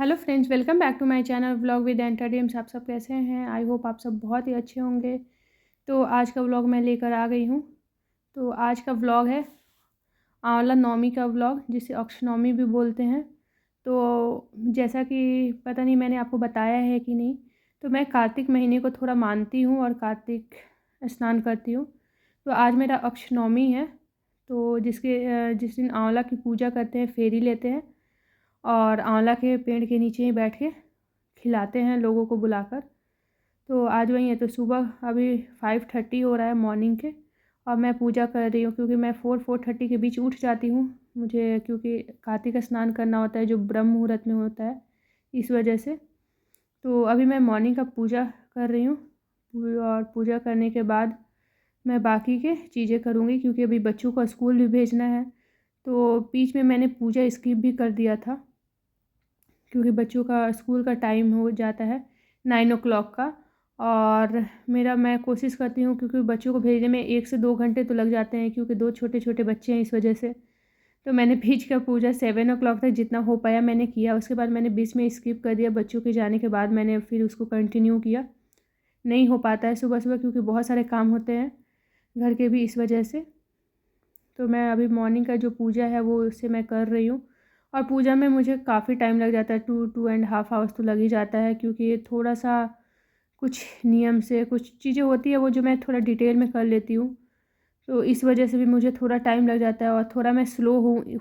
Hello friends, welcome back to my channel vlog with entertainment. आप सब कैसे हैं? आई होप आप सब बहुत ही अच्छे होंगे। तो आज का व्लॉग मैं लेकर आ गई हूँ। तो आज का व्लॉग है आंवला नवमी का व्लॉग, जिसे अक्षनवमी भी बोलते हैं। तो जैसा कि पता नहीं मैंने आपको बताया है कि नहीं, तो मैं कार्तिक महीने को थोड़ा मानती हूँ और कार्तिक स्नान करती हूँ। तो आज मेरा अक्षनवमी है। तो जिस दिन आंवला की पूजा करते हैं, फेरी लेते हैं और आंवला के पेड़ के नीचे ही बैठ के खिलाते हैं लोगों को बुलाकर। तो आज वही है। तो सुबह अभी 5:30 हो रहा है मॉर्निंग के, और मैं पूजा कर रही हूँ क्योंकि मैं 4-4:30 के बीच उठ जाती हूँ मुझे, क्योंकि कार्तिक स्नान करना होता है जो ब्रह्म मुहूर्त में होता है, इस वजह से। तो अभी मैं मॉर्निंग का पूजा कर रही हूँ, और पूजा करने के बाद मैं बाकी के चीज़ें करूँगी क्योंकि अभी बच्चों को स्कूल भी भेजना है। तो बीच में मैंने पूजा स्किप भी कर दिया था क्योंकि बच्चों का स्कूल का टाइम हो जाता है 9 o'clock का। और मैं कोशिश करती हूँ क्योंकि बच्चों को भेजने में 1 से 2 घंटे तो लग जाते हैं, क्योंकि 2 छोटे छोटे बच्चे हैं, इस वजह से। तो मैंने बीच का पूजा 7 o'clock तक जितना हो पाया मैंने किया। उसके बाद मैंने बीच में स्किप कर दिया। बच्चों के जाने के बाद मैंने फिर उसको कंटिन्यू किया। नहीं हो पाता है सुबह सुबह क्योंकि बहुत सारे काम होते हैं घर के भी, इस वजह से। तो मैं अभी मॉर्निंग का जो पूजा है वो उससे मैं कर रही हूँ। और पूजा में मुझे काफ़ी टाइम लग जाता है, 2-2.5 आवर्स तो लग ही जाता है, क्योंकि थोड़ा सा कुछ नियम से कुछ चीज़ें होती है वो जो मैं थोड़ा डिटेल में कर लेती हूँ। तो इस वजह से भी मुझे थोड़ा टाइम लग जाता है, और थोड़ा मैं स्लो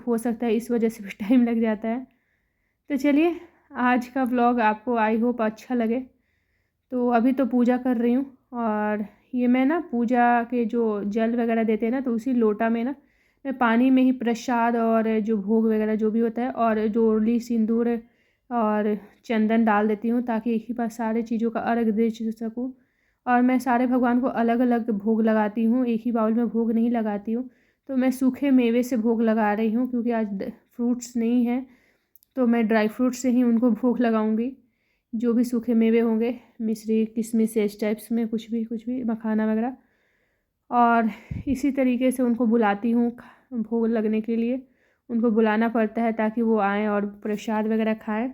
हो सकता है, इस वजह से भी टाइम लग जाता है। तो चलिए, आज का व्लॉग आपको आई होप अच्छा लगे। तो अभी तो पूजा कर रही हूँ, और ये मैं ना पूजा के जो जल वगैरह देते हैं ना, तो उसी लोटा में ना मैं पानी में ही प्रसाद और जो भोग वगैरह जो भी होता है और डोरली सिंदूर और चंदन डाल देती हूँ, ताकि एक ही बार सारे चीज़ों का अर्घ दे सकूँ। और मैं सारे भगवान को अलग अलग भोग लगाती हूँ, एक ही बाउल में भोग नहीं लगाती हूँ। तो मैं सूखे मेवे से भोग लगा रही हूँ क्योंकि आज फ्रूट्स नहीं हैं, तो मैं ड्राई फ्रूट से ही उनको भोग लगाऊंगी। जो भी सूखे मेवे होंगे, मिश्री, किशमिश, इस टाइप्स में कुछ भी मखाना वगैरह। और इसी तरीके से उनको बुलाती हूँ भोग लगने के लिए। उनको बुलाना पड़ता है ताकि वो आएँ और प्रसाद वगैरह खाएं।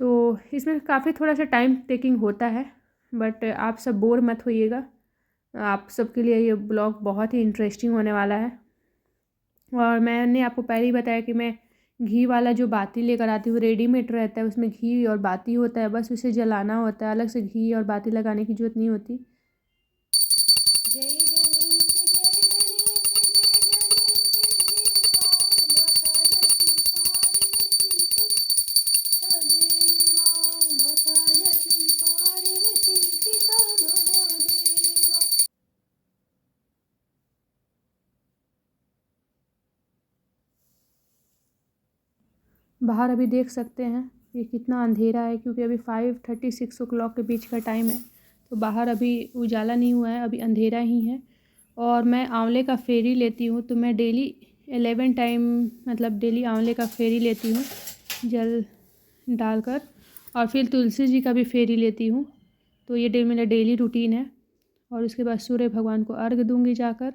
तो इसमें काफ़ी थोड़ा सा टाइम टेकिंग होता है, बट आप सब बोर मत होइएगा। आप सबके लिए ये ब्लॉग बहुत ही इंटरेस्टिंग होने वाला है। और मैंने आपको पहले ही बताया कि मैं घी वाला जो बाती लेकर आती हूँ, रेडीमेड रहता है, उसमें घी और बाती होता है, बस उसे जलाना होता है, अलग से घी और बाती लगाने की जरूरत नहीं होती। जय गणेश जय गणेश जय गणेश देवा माता जति पार्वती देवा माता जति पार्वती पिता महादेवा। बाहर अभी देख सकते हैं ये कितना अंधेरा है, क्योंकि अभी 5:36 o'clock के बीच का टाइम है। तो बाहर अभी उजाला नहीं हुआ है, अभी अंधेरा ही है। और मैं आंवले का फेरी लेती हूँ, तो मैं डेली 11 टाइम मतलब डेली आंवले का फेरी लेती हूँ जल डालकर। और फिर तुलसी जी का भी फेरी लेती हूँ। तो ये मेरा डेली रूटीन है। और उसके बाद सूर्य भगवान को अर्घ दूंगी जाकर।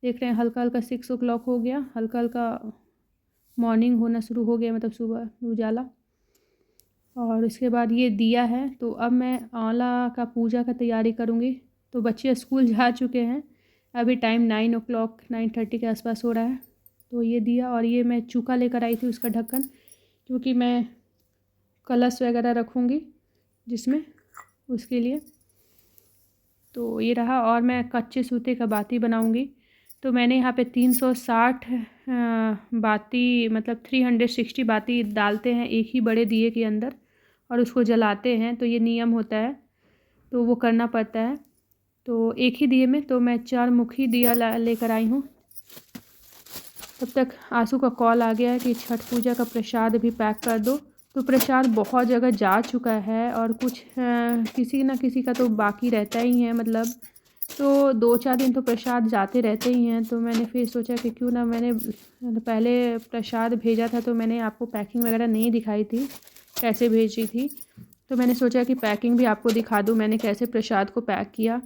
देख रहे हैं हल्का हल्का 6 o'clock हो गया, हल्का हल्का मॉर्निंग होना शुरू हो गया, मतलब सुबह उजाला। और उसके बाद ये दिया है, तो अब मैं आंवला का पूजा का तैयारी करूँगी। तो बच्चे स्कूल जा चुके हैं, अभी टाइम 9 o'clock 9:30 के आसपास हो रहा है। तो ये दिया, और ये मैं चूका लेकर आई थी उसका ढक्कन, क्योंकि मैं कलश वगैरह रखूँगी जिसमें, उसके लिए। तो ये रहा। और मैं कच्चे सूते का बाती बनाऊँगी। तो मैंने यहाँ पे 360 बाती, मतलब 360 बाती डालते हैं एक ही बड़े दिए के अंदर, और उसको जलाते हैं। तो ये नियम होता है, तो वो करना पड़ता है। तो एक ही दिए में तो मैं 4 मुखी दिया लेकर आई हूँ। तब तक आंसू का कॉल आ गया है कि छठ पूजा का प्रसाद भी पैक कर दो। तो प्रसाद बहुत जगह जा चुका है, और कुछ किसी न किसी का तो बाकी रहता ही है, मतलब तो 2-4 दिन तो प्रसाद जाते रहते ही हैं। तो मैंने फिर सोचा कि क्यों ना, मैंने पहले प्रसाद भेजा था तो मैंने आपको पैकिंग वगैरह नहीं दिखाई थी कैसे भेजी थी। तो मैंने सोचा कि पैकिंग भी आपको दिखा दूँ मैंने कैसे प्रसाद को पैक किया।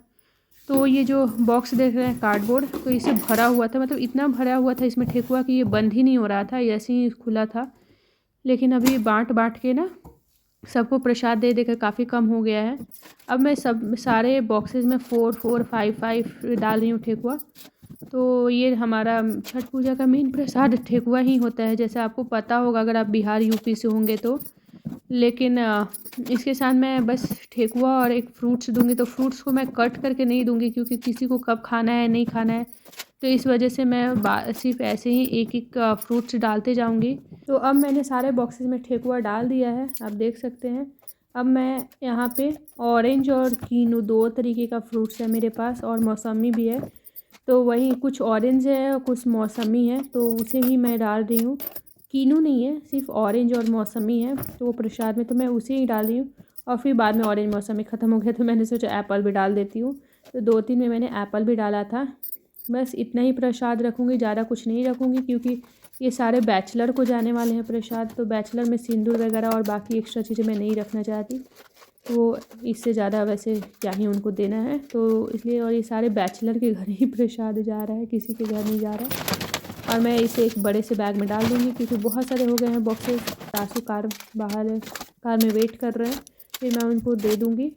तो ये जो बॉक्स देख रहे हैं कार्डबोर्ड, तो इसे भरा हुआ था, मतलब इतना भरा हुआ था इसमें ठेकुआ कि ये बंद ही नहीं हो रहा था, ऐसे ही खुला था। लेकिन अभी बाँट के ना सबको प्रसाद दे देकर काफ़ी कम हो गया है। अब मैं सब सारे बॉक्सेस में 4-4, 5-5 डाल रही हूँ ठेकुआ। तो ये हमारा छठ पूजा का मेन प्रसाद ठेकुआ ही होता है, जैसे आपको पता होगा अगर आप बिहार यूपी से होंगे तो। लेकिन इसके साथ मैं बस ठेकुआ और एक फ्रूट्स दूँगी। तो फ्रूट्स को मैं कट करके नहीं दूँगी क्योंकि किसी को कब खाना है नहीं खाना है, तो इस वजह से मैं सिर्फ ऐसे ही एक-एक फ्रूट्स डालते जाऊँगी। तो अब मैंने सारे बॉक्सेस में ठेकुआ डाल दिया है, आप देख सकते हैं। अब मैं यहाँ पे ऑरेंज और कीनू 2 तरीके का फ्रूट्स है मेरे पास, और मौसमी भी है। तो वही कुछ ऑरेंज है और कुछ मौसमी है, तो उसे ही मैं डाल रही हूँ। कीनू नहीं है, सिर्फ ऑरेंज और मौसमी है, तो वो प्रसाद में तो मैं उसे ही डाल रही हूँ। और फिर बाद में ऑरेंज मौसमी ख़त्म हो गया तो मैंने सोचा एप्पल भी डाल देती हूँ। तो 2-3 में मैंने एप्पल भी डाला था। बस इतना ही प्रसाद रखूँगी, ज़्यादा कुछ नहीं रखूँगी क्योंकि ये सारे बैचलर को जाने वाले हैं प्रसाद। तो बैचलर में सिंदूर वगैरह और बाकी एक्स्ट्रा चीज़ें मैं नहीं रखना चाहती। तो इससे ज़्यादा वैसे क्या ही उनको देना है, तो इसलिए। और ये सारे बैचलर के घर ही प्रसाद जा रहा है, किसी के घर नहीं जा रहा है। और मैं इसे एक बड़े से बैग में डाल दूँगी क्योंकि बहुत सारे हो गए हैं बॉक्सेस। सासू कार बाहर है, कार में वेट कर रहे हैं, फिर मैं उनको दे दूँगी।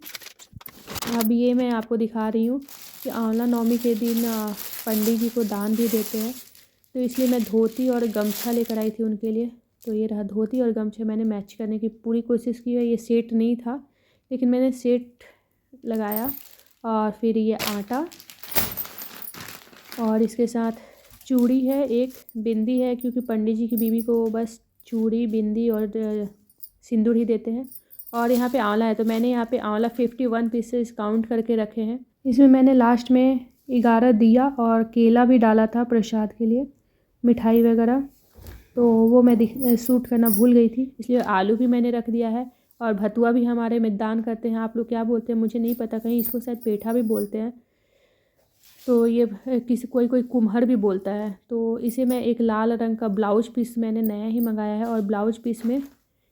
अब ये मैं आपको दिखा रही हूँ कि आंवला नवमी के दिन पंडित जी को दान भी देते हैं, तो इसलिए मैं धोती और गमछा लेकर आई थी उनके लिए। तो ये रहा धोती और गमछा, मैंने मैच करने की पूरी कोशिश की है। ये सेट नहीं था लेकिन मैंने सेट लगाया। और फिर ये आटा, और इसके साथ चूड़ी है, एक बिंदी है क्योंकि पंडित जी की बीवी को बस चूड़ी, बिंदी और सिंदूर ही देते हैं। और यहाँ पे आंवला है, तो मैंने यहाँ पे आंवला 51 पीसेस काउंट करके रखे हैं। इसमें मैंने लास्ट में 11 दिया और केला भी डाला था प्रसाद के लिए, मिठाई वगैरह। तो वो मैं शूट करना भूल गई थी, इसलिए आलू भी मैंने रख दिया है। और भतुआ भी हमारे में दान करते हैं, आप लोग क्या बोलते हैं मुझे नहीं पता, कहीं इसको शायद पेठा भी बोलते हैं। तो ये कोई कोई कुम्हर भी बोलता है। तो इसे मैं एक लाल रंग का ब्लाउज पीस मैंने नया ही मंगाया है, और ब्लाउज पीस में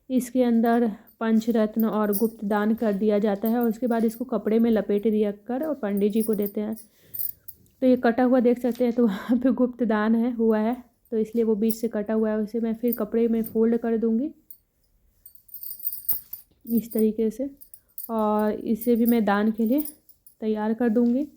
इसके अंदर पंचरत्न और गुप्त दान कर दिया जाता है, और उसके बाद इसको कपड़े में लपेट दिया कर और पंडित जी को देते हैं। तो ये कटा हुआ देख सकते हैं, तो वहाँ पे गुप्त दान हुआ है, तो इसलिए वो बीच से कटा हुआ है। उसे मैं फिर कपड़े में फोल्ड कर दूँगी इस तरीके से, और इसे भी मैं दान के लिए तैयार कर दूँगी।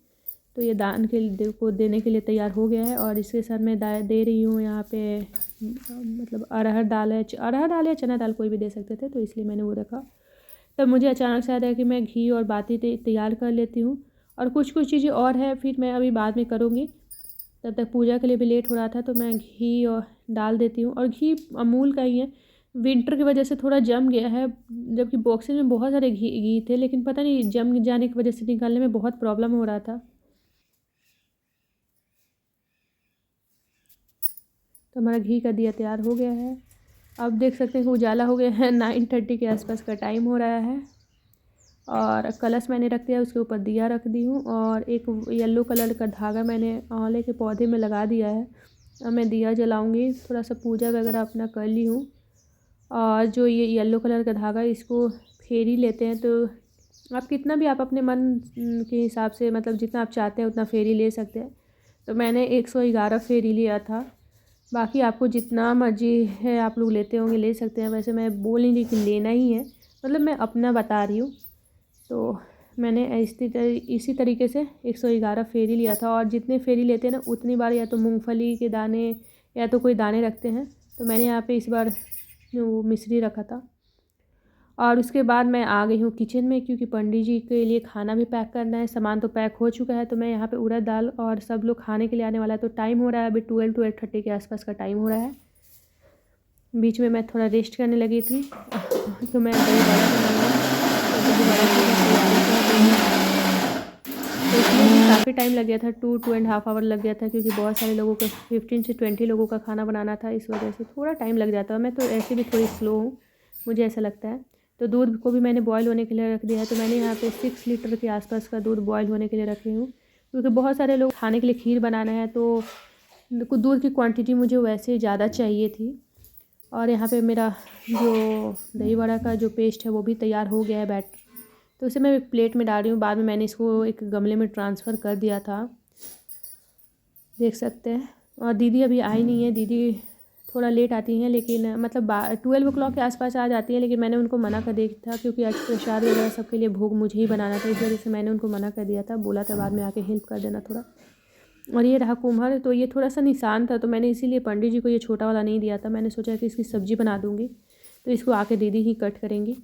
तो ये दान के लिए को देने के लिए तैयार हो गया है। और इसके साथ मैं दे रही हूँ यहाँ पे मतलब अरहर दाल या चना दाल, कोई भी दे सकते थे, तो इसलिए मैंने वो रखा। तब मुझे अचानक से याद आया कि मैं घी और बाती तैयार कर लेती हूँ, और कुछ चीज़ें और है फिर मैं अभी बाद में करूँगी। तब तक पूजा के लिए भी लेट हो रहा था, तो मैं घी और डाल देती हूँ। और घी अमूल का ही है, विंटर की वजह से थोड़ा जम गया है, जबकि बॉक्सेस में बहुत सारे घी थे, लेकिन पता नहीं जम जाने की वजह से निकालने में बहुत प्रॉब्लम हो रहा था। तो हमारा घी का दिया तैयार हो गया है। अब देख सकते हैं कि उजाला हो गया है, 9:30 के आसपास का टाइम हो रहा है। और कलश मैंने रख दिया, उसके ऊपर दिया रख दी हूँ, और एक येलो कलर का धागा मैंने आंवले के पौधे में लगा दिया है। अब मैं दिया जलाऊँगी, थोड़ा सा पूजा वगैरह अपना कर ली हूँ। और जो ये येलो कलर का धागा, इसको फेरी लेते हैं। तो आप कितना भी आप अपने मन के हिसाब से, मतलब जितना आप चाहते हैं उतना फेरी ले सकते हैं। तो मैंने 111 फेरी लिया था, बाकी आपको जितना मर्जी है आप लोग लेते होंगे, ले सकते हैं। वैसे मैं बोल नहीं रही कि लेना ही है, मतलब मैं अपना बता रही हूँ। तो मैंने इसी तरीके से 111 फेरी लिया था। और जितने फेरी लेते हैं ना, उतनी बार या तो मूंगफली के दाने या तो कोई दाने रखते हैं। तो मैंने यहाँ पे इस बार वो मिश्री रखा था। और उसके बाद मैं आ गई हूँ किचन में, क्योंकि पंडित जी के लिए खाना भी पैक करना है। सामान तो पैक हो चुका है, तो मैं यहाँ पे उड़द दाल, और सब लोग खाने के लिए आने वाला है। तो टाइम हो रहा है अभी 12-12:30 के आसपास का टाइम हो रहा है। बीच में मैं थोड़ा रेस्ट करने लगी थी, तो मैं दही बड़ा बनाऊँगी। तो दही बड़ा की मैं तैयारी कर रही हूँ। तो इसमें भी काफ़ी टाइम लग गया था, 2-2.5 आवर लग गया था, क्योंकि बहुत सारे लोगों का 15 से 20 लोगों का खाना बनाना था। इस वजह से थोड़ा टाइम लग जाता है। मैं तो ऐसे भी थोड़ी स्लो हूँ, मुझे ऐसा लगता है। तो दूध को भी मैंने बॉयल होने के लिए रख दिया है। तो मैंने यहाँ पे 6 लीटर के आसपास का दूध बॉयल होने के लिए रखी हूँ, क्योंकि बहुत सारे लोग खाने के लिए खीर बनाना है, तो दूध की क्वांटिटी मुझे वैसे ज़्यादा चाहिए थी। और यहाँ पे मेरा जो दही बड़ा का जो पेस्ट है वो भी तैयार हो गया है, बैटर। तो उसे मैं एक प्लेट में डाल रही हूँ। बाद में मैंने इसको एक गमले में ट्रांसफ़र कर दिया था, देख सकते हैं। और दीदी अभी आई नहीं है, दीदी थोड़ा लेट आती हैं, लेकिन मतलब 12 o'clock के आसपास आ जाती हैं, लेकिन मैंने उनको मना कर दिया था क्योंकि आज प्रसाद वगैरह सबके लिए भोग मुझे ही बनाना था, इस वजह से मैंने उनको मना कर दिया था, बोला था बाद में आके हेल्प कर देना थोड़ा। और ये रहा कुम्हर, तो ये थोड़ा सा निशान था, तो मैंने इसीलिए पंडित जी को ये छोटा वाला नहीं दिया था। मैंने सोचा कि इसकी सब्ज़ी बना दूँगी, तो इसको आके दीदी ही कट करेंगी।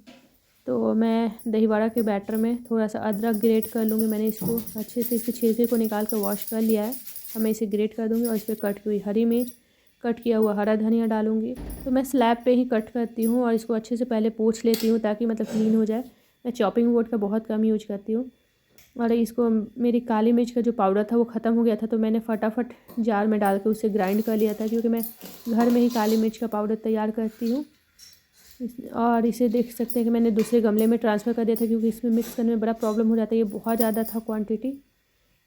तो मैं दही बड़ा के बैटर में थोड़ा सा अदरक ग्रेट कर लूँगी। मैंने इसको अच्छे से इसके छिलके को निकाल कर वॉश कर लिया है। अब मैं इसे ग्रेट कर दूँगी और इस पर कट की हुई हरी मिर्च, कट किया हुआ हरा धनिया डालूँगी। तो मैं स्लैब पे ही कट करती हूँ और इसको अच्छे से पहले पोंछ लेती हूँ ताकि मतलब क्लीन हो जाए। मैं चॉपिंग बोर्ड का बहुत कम यूज करती हूँ। और इसको मेरी काली मिर्च का जो पाउडर था वो ख़त्म हो गया था, तो मैंने फटाफट जार में डाल के उसे ग्राइंड कर लिया था, क्योंकि मैं घर में ही काली मिर्च का पाउडर तैयार करती हूँ। और इसे देख सकते हैं कि मैंने दूसरे गमले में ट्रांसफ़र कर दिया था, क्योंकि इसमें मिक्स करने में बड़ा प्रॉब्लम हो जाता है, ये बहुत ज़्यादा था क्वांटिटी,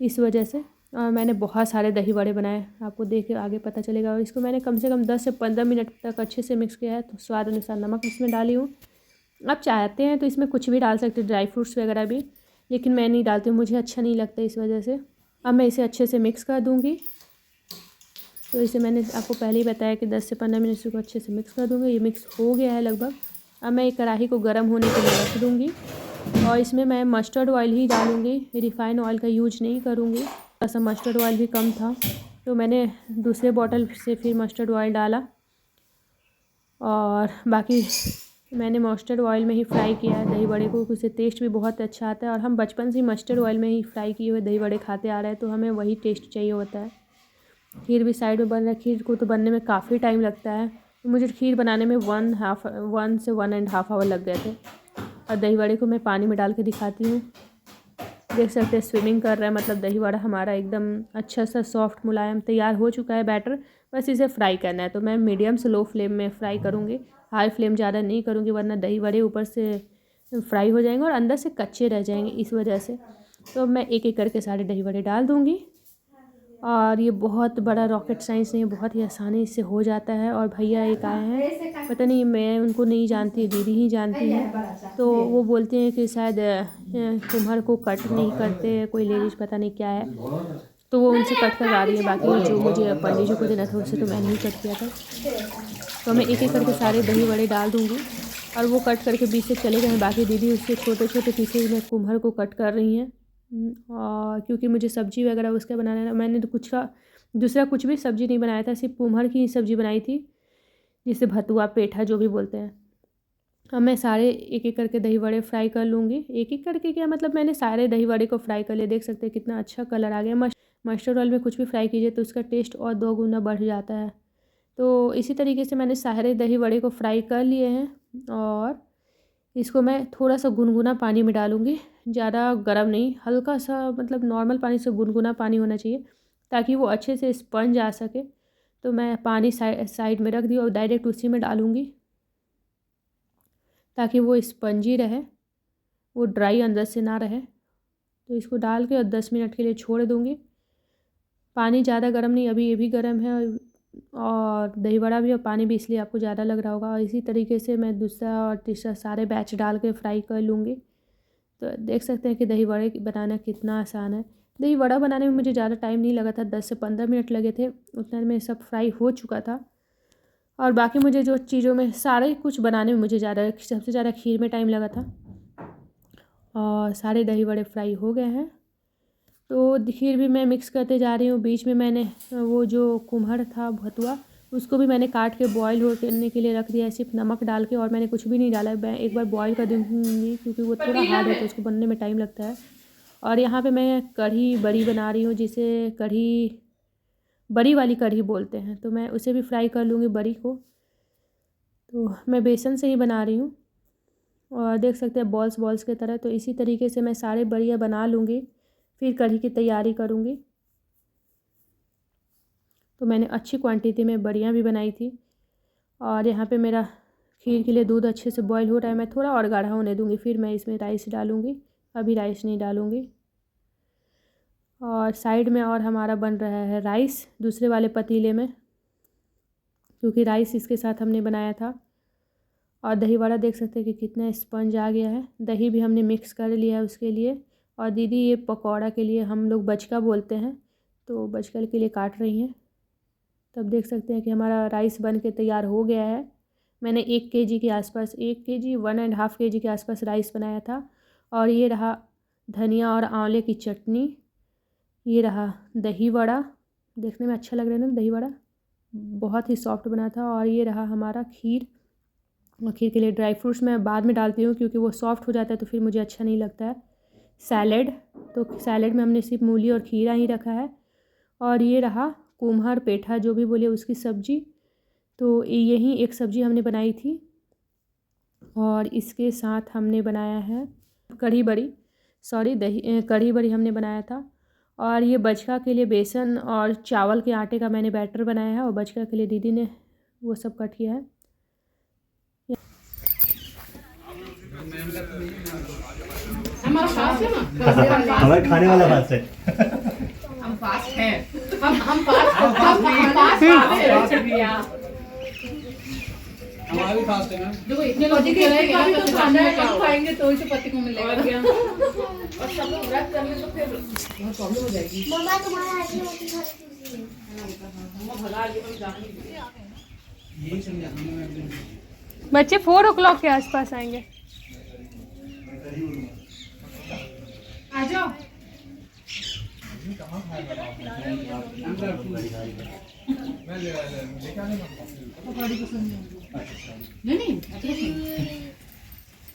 इस वजह से। और मैंने बहुत सारे दही बड़े बनाए, आपको देख के आगे पता चलेगा। और इसको मैंने कम से कम 10 से 15 मिनट तक अच्छे से मिक्स किया है। तो स्वाद अनुसार नमक इसमें डाली हूँ। आप चाहते हैं तो इसमें कुछ भी डाल सकते हैं, ड्राई फ्रूट्स वगैरह भी, लेकिन मैं नहीं डालती हूँ, मुझे अच्छा नहीं लगता इस वजह से। अब मैं इसे अच्छे से मिक्स कर दूँगी। तो इसे मैंने आपको पहले ही बताया कि 10 से 15 मिनट इसको अच्छे से मिक्स कर दूँगी। ये मिक्स हो गया है लगभग। अब मैं एक कढ़ाई को गर्म होने के लिए रख दूँगी और इसमें मैं मस्टर्ड ऑयल ही डालूँगी, रिफ़ाइन ऑयल का यूज नहीं करूँगी। थोड़ा सा मस्टर्ड ऑयल भी कम था, तो मैंने दूसरे बॉटल से फिर मस्टर्ड ऑयल डाला और बाकी मैंने मस्टर्ड ऑयल में ही फ्राई किया है दही बड़े को, उससे टेस्ट भी बहुत अच्छा आता है। और हम बचपन से ही मस्टर्ड ऑयल में ही फ्राई किए हुए दही बड़े खाते आ रहे हैं, तो हमें वही टेस्ट चाहिए होता है। खीर भी साइड में बन रहा है। खीर को तो बनने में काफ़ी टाइम लगता है, तो मुझे खीर बनाने में 1 से 1.5 आवर लग गए थे। और दही बड़े को मैं पानी में डाल के दिखाती हूँ, देख सकते हैं स्विमिंग कर रहा है, मतलब दही बड़ा हमारा एकदम अच्छा सा सॉफ्ट मुलायम तैयार हो चुका है बैटर। बस इसे फ्राई करना है, तो मैं मीडियम से लो फ्लेम में फ्राई करूँगी, हाई फ्लेम ज़्यादा नहीं करूँगी, वरना दही बड़े ऊपर से फ्राई हो जाएंगे और अंदर से कच्चे रह जाएंगे, इस वजह से। तो मैं एक एक करके सारे दही बड़े डाल दूँगी। और ये बहुत बड़ा रॉकेट साइंस नहीं है, बहुत ही आसानी से हो जाता है। और भैया एक आए हैं, पता नहीं मैं उनको नहीं जानती, दीदी ही जानती हैं, तो वो बोलते हैं कि शायद कुम्हार को कट नहीं करते, कोई लेडीज पता नहीं क्या है, तो वो उनसे कट करवा रही है। बाकी जो मुझे पंडित जी को देना था उससे तो मैंने ही कट किया था। तो मैं एक एक करके सारे दही बड़े डाल दूँगी और वो कट करके बीच से चले गए हैं। बाकी दीदी उससे छोटे छोटे पीसेज में कुम्हार को कट कर रही हैं। और क्योंकि मुझे सब्ज़ी वगैरह उसका बनाना है, मैंने तो कुछ का दूसरा कुछ भी सब्ज़ी नहीं बनाया था, सिर्फ कुम्हार की ही सब्ज़ी बनाई थी, जिसे भतुआ पेठा जो भी बोलते हैं। अब मैं सारे एक एक करके दही बड़े फ्राई कर लूँगी। एक एक करके क्या मतलब, मैंने सारे दही बड़े को फ्राई कर लिया। देख सकते हैं कितना अच्छा कलर आ गया। मस्टर्ड ऑयल में कुछ भी फ्राई कीजिए तो उसका टेस्ट और 2 गुना बढ़ जाता है। तो इसी तरीके से मैंने सारे दही बड़े को फ्राई कर लिए हैं और इसको मैं थोड़ा सा गुनगुना पानी में डालूँगी, ज़्यादा गर्म नहीं, हल्का सा मतलब नॉर्मल पानी से गुनगुना पानी होना चाहिए, ताकि वो अच्छे से स्पंज आ सके। तो मैं पानी साइड में रख दी और डायरेक्ट उसी में डालूँगी, ताकि वो स्पंजी रहे, वो ड्राई अंदर से ना रहे। तो इसको डाल के और 10 मिनट के लिए छोड़ दूँगी। पानी ज़्यादा गर्म नहीं, अभी ये भी गर्म है और दही बड़ा भी और पानी भी, इसलिए आपको ज़्यादा लग रहा होगा। और इसी तरीके से मैं दूसरा और तीसरा सारे बैच डाल के फ्राई कर लूँगी। तो देख सकते हैं कि दही बड़े बनाना कितना आसान है। दही बड़ा बनाने में मुझे ज़्यादा टाइम नहीं लगा था, 10 से 15 मिनट लगे थे, उतना में सब फ्राई हो चुका था। और बाकी मुझे जो चीज़ों में सारे कुछ बनाने में मुझे सबसे ज़्यादा खीर में टाइम लगा था। और सारे दही बड़े फ्राई हो गए हैं, तो खीर भी मैं मिक्स करते जा रही हूँ। बीच में मैंने वो जो कुम्हड़ था भतुआ, उसको भी मैंने काट के बॉईल हो करने के लिए रख दिया है, सिर्फ नमक डाल के, और मैंने कुछ भी नहीं डाला है। मैं एक बार बॉईल कर दूँगी क्योंकि वो थोड़ा हार्ड है, तो उसको बनने में टाइम लगता है। और यहाँ पे मैं कढ़ी बड़ी बना रही हूँ, जिसे कढ़ी बड़ी वाली कढ़ी बोलते हैं, तो मैं उसे भी फ्राई कर लूँगी बड़ी को। तो मैं बेसन से ही बना रही हूँ और देख सकते हैं बॉल्स बॉल्स की तरह। तो इसी तरीके से मैं सारे बड़ियाँ बना लूँगी, फिर कढ़ी की तैयारी करूँगी। तो मैंने अच्छी क्वांटिटी में बड़ियाँ भी बनाई थी। और यहाँ पे मेरा खीर के लिए दूध अच्छे से बॉईल हो रहा है, मैं थोड़ा और गाढ़ा होने दूँगी, फिर मैं इसमें राइस डालूँगी। अभी राइस नहीं डालूँगी। और साइड में और हमारा बन रहा है राइस दूसरे वाले पतीले में, क्योंकि राइस इसके साथ हमने बनाया था। और दही बड़ा देख सकते हैं कि कितना स्पंज आ गया है। दही भी हमने मिक्स कर लिया है उसके लिए। और दीदी ये पकौड़ा के लिए, हम लोग बचका बोलते हैं, तो बचका के लिए काट रही हैं। तो अब देख सकते हैं कि हमारा राइस बन के तैयार हो गया है। मैंने 1 केजी के आसपास, 1 केजी 1.5 केजी के आसपास राइस बनाया था। और ये रहा धनिया और आंवले की चटनी, ये रहा दही वड़ा, देखने में अच्छा लग रहा है ना दही वड़ा, बहुत ही सॉफ्ट बना था। और ये रहा हमारा खीर, और खीर के लिए ड्राई फ्रूट्स मैं बाद में डालती हूँ क्योंकि वो सॉफ्ट हो जाता है तो फिर मुझे अच्छा नहीं लगता है। सैलेड, तो सैलेड में हमने सिर्फ मूली और खीरा ही रखा है। और ये रहा कुम्हर पेठा जो भी बोले उसकी सब्ज़ी, तो यही एक सब्ज़ी हमने बनाई थी। और इसके साथ हमने बनाया है कढ़ी बड़ी, कढ़ी बड़ी हमने बनाया था। और ये बचका के लिए बेसन और चावल के आटे का मैंने बैटर बनाया है, और बचका के लिए दीदी ने वो सब कट किया है। हमारे खाने वाला फास्ट है। हम फास्ट हैं। हम फास्ट हैं। हमारा भी फास्ट है ना। देखो इतने लोग के लिए तो खाना है, कम खाएंगे तो इसे पति को मिलेगा। और क्या? और सब लोग व्रत कर ले तो फिर बहुत प्रॉब्लम हो जाएगी। मम्मा तुम्हारा आगे रोटी खाती है। मम्मा भला आगे हम जाने यही समझा हमने। बच्चे 4 o'clock के आसपास आएंगे। आ जाओ।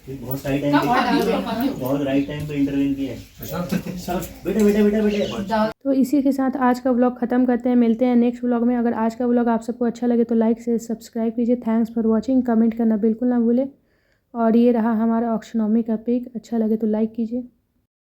बहुत सही टाइम पे, बहुत राइट टाइम पे इंटरव्यू किया है। बेटा। तो इसी के साथ आज का व्लॉग ख़त्म करते हैं, मिलते हैं नेक्स्ट व्लॉग में। अगर आज का व्लॉग आप सबको अच्छा लगे तो लाइक से सब्सक्राइब कीजिए। थैंक्स फॉर वॉचिंग, कमेंट करना बिल्कुल ना भूलें। और ये रहा हमारा ऑक्शनॉमी का पिक, अच्छा लगे तो लाइक कीजिए।